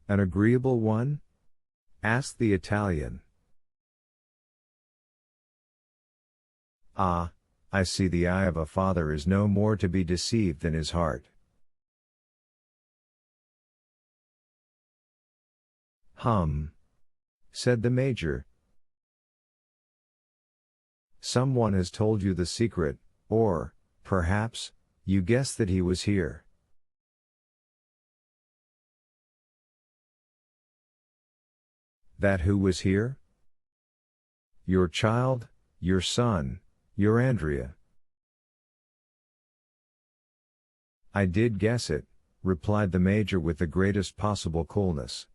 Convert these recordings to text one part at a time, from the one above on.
An agreeable one? Asked the Italian. Ah, I see the eye of a father is no more to be deceived than his heart. Said the Major. Someone has told you the secret, or, perhaps, you guessed that he was here. That who was here? Your child, your son, your Andrea. I did guess it, replied the Major with the greatest possible coolness.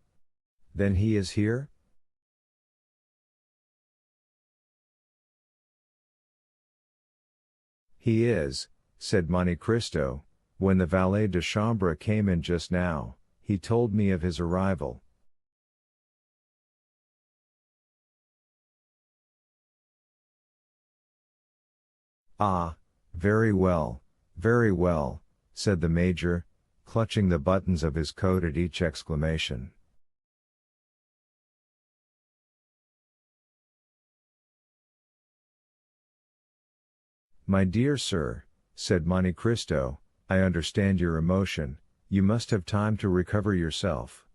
Then he is here? He is, said Monte Cristo. When the valet de chambre came in just now, he told me of his arrival. Ah, very well, said the Major, clutching the buttons of his coat at each exclamation. My dear sir, said Monte Cristo, I understand your emotion, you must have time to recover yourself.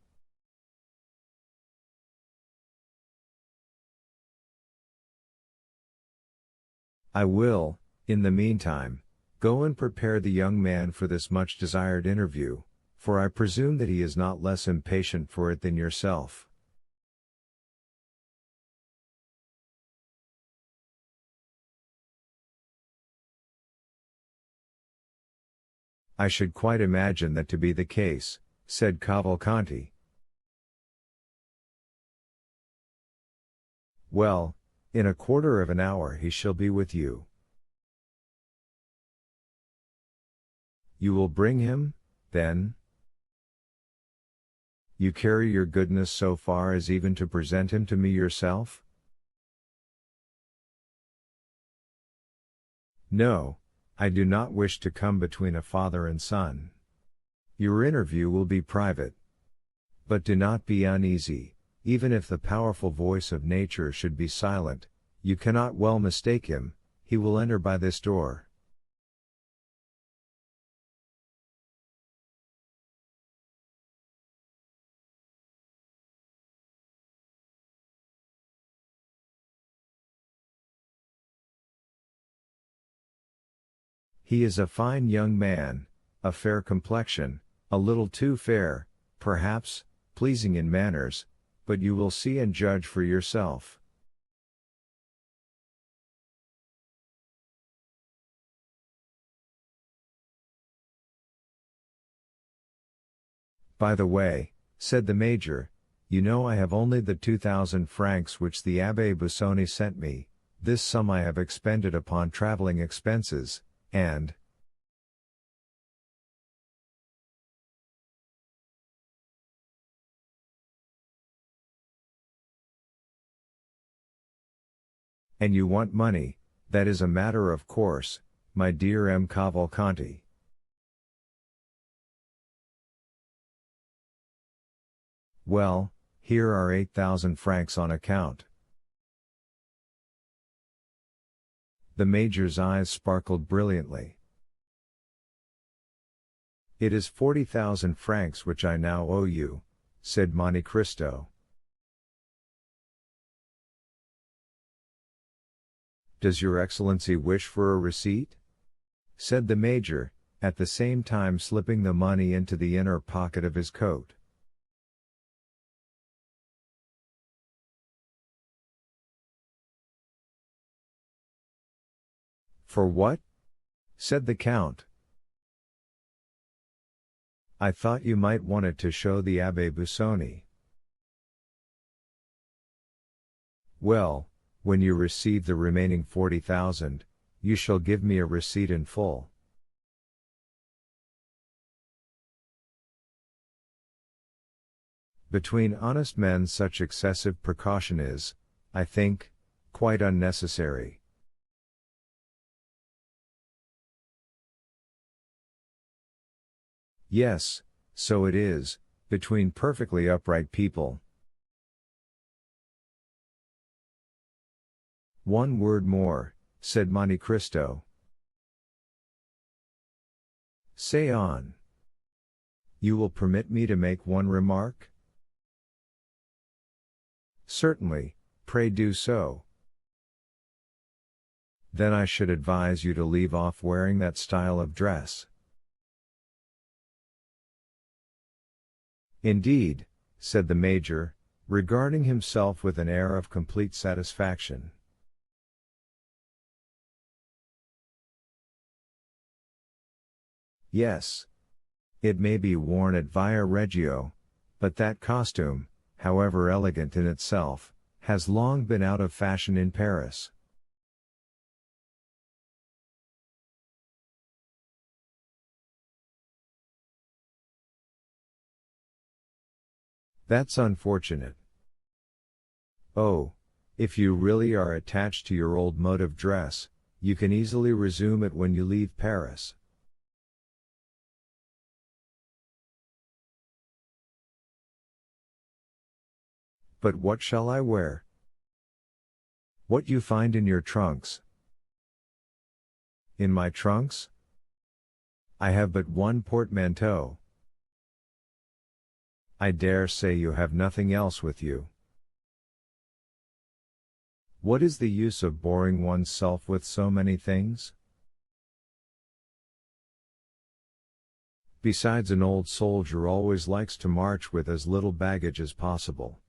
I will, in the meantime, go and prepare the young man for this much desired interview, for I presume that he is not less impatient for it than yourself. I should quite imagine that to be the case, said Cavalcanti. Well, in a quarter of an hour he shall be with you. You will bring him, then? You carry your goodness so far as even to present him to me yourself? No, I do not wish to come between a father and son. Your interview will be private. But do not be uneasy, even if the powerful voice of nature should be silent, you cannot well mistake him, he will enter by this door. He is a fine young man, a fair complexion, a little too fair, perhaps, pleasing in manners, but you will see and judge for yourself. By the way, said the Major, you know I have only the 2,000 francs which the Abbé Busoni sent me, this sum I have expended upon travelling expenses, and you want money, that is a matter of course, my dear M. Cavalcanti. Well, here are 8,000 francs on account. The Major's eyes sparkled brilliantly. It is 40,000 francs which I now owe you, said Monte Cristo. Does your Excellency wish for a receipt? Said the Major, at the same time slipping the money into the inner pocket of his coat. For what? Said the Count. I thought you might want it to show the Abbé Busoni. Well, when you receive the remaining 40,000, you shall give me a receipt in full. Between honest men such excessive precaution is, I think, quite unnecessary. Yes, so it is, between perfectly upright people. One word more, said Monte Cristo. Say on. You will permit me to make one remark? Certainly, pray do so. Then I should advise you to leave off wearing that style of dress. Indeed, said the Major, regarding himself with an air of complete satisfaction. Yes. It may be worn at Via Reggio, but that costume, however elegant in itself, has long been out of fashion in Paris. That's unfortunate. Oh, if you really are attached to your old mode of dress, you can easily resume it when you leave Paris. But what shall I wear? What you find in your trunks. In my trunks? I have but one portmanteau. I dare say you have nothing else with you. What is the use of boring oneself with so many things? Besides, an old soldier always likes to march with as little baggage as possible.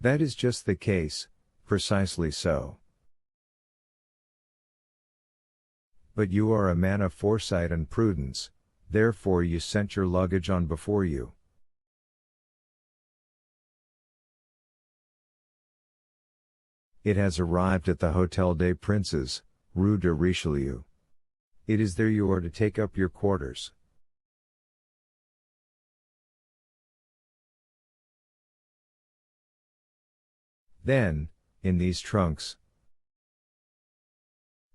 That is just the case, precisely so. But you are a man of foresight and prudence, therefore you sent your luggage on before you. It has arrived at the Hôtel des Princes, Rue de Richelieu. It is there you are to take up your quarters. Then, in these trunks,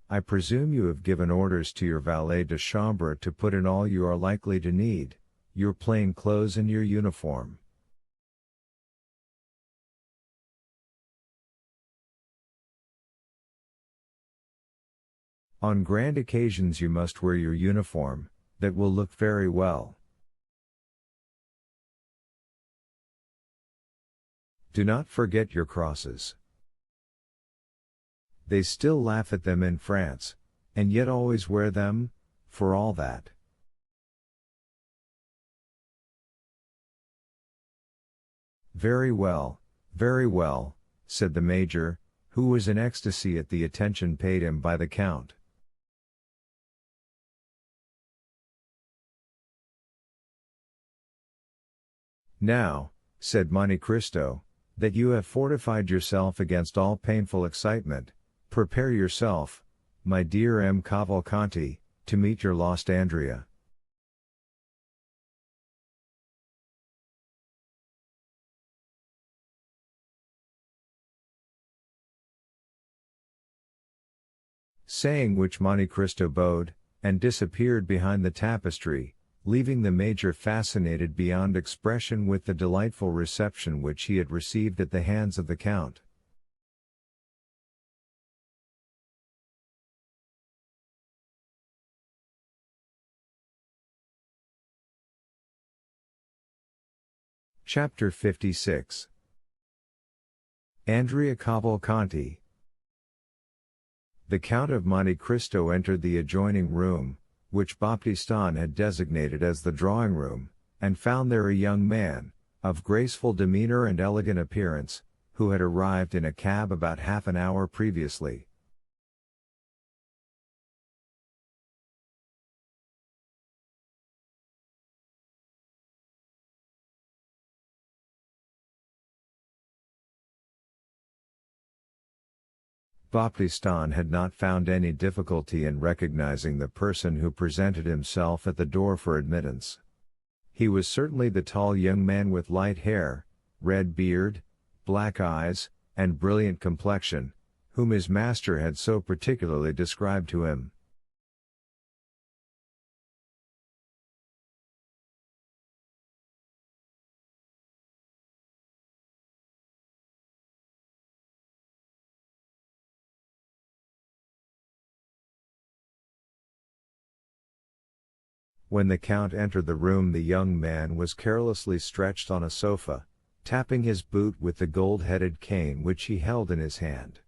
I presume you have given orders to your valet de chambre to put in all you are likely to need, your plain clothes and your uniform. On grand occasions you must wear your uniform, that will look very well. Do not forget your crosses. They still laugh at them in France, and yet always wear them, for all that. Very well, said the Major, who was in ecstasy at the attention paid him by the Count. Now, said Monte Cristo, that you have fortified yourself against all painful excitement, prepare yourself, my dear M. Cavalcanti, to meet your lost Andrea. Saying which Monte Cristo bowed, and disappeared behind the tapestry, leaving the Major fascinated beyond expression with the delightful reception which he had received at the hands of the Count. Chapter 56. Andrea Cavalcanti. The Count of Monte Cristo entered the adjoining room, which Baptistin had designated as the drawing room, and found there a young man, of graceful demeanor and elegant appearance, who had arrived in a cab about half an hour previously. Baptistin had not found any difficulty in recognizing the person who presented himself at the door for admittance. He was certainly the tall young man with light hair, red beard, black eyes, and brilliant complexion, whom his master had so particularly described to him. When the Count entered the room, the young man was carelessly stretched on a sofa, tapping his boot with the gold-headed cane which he held in his hand.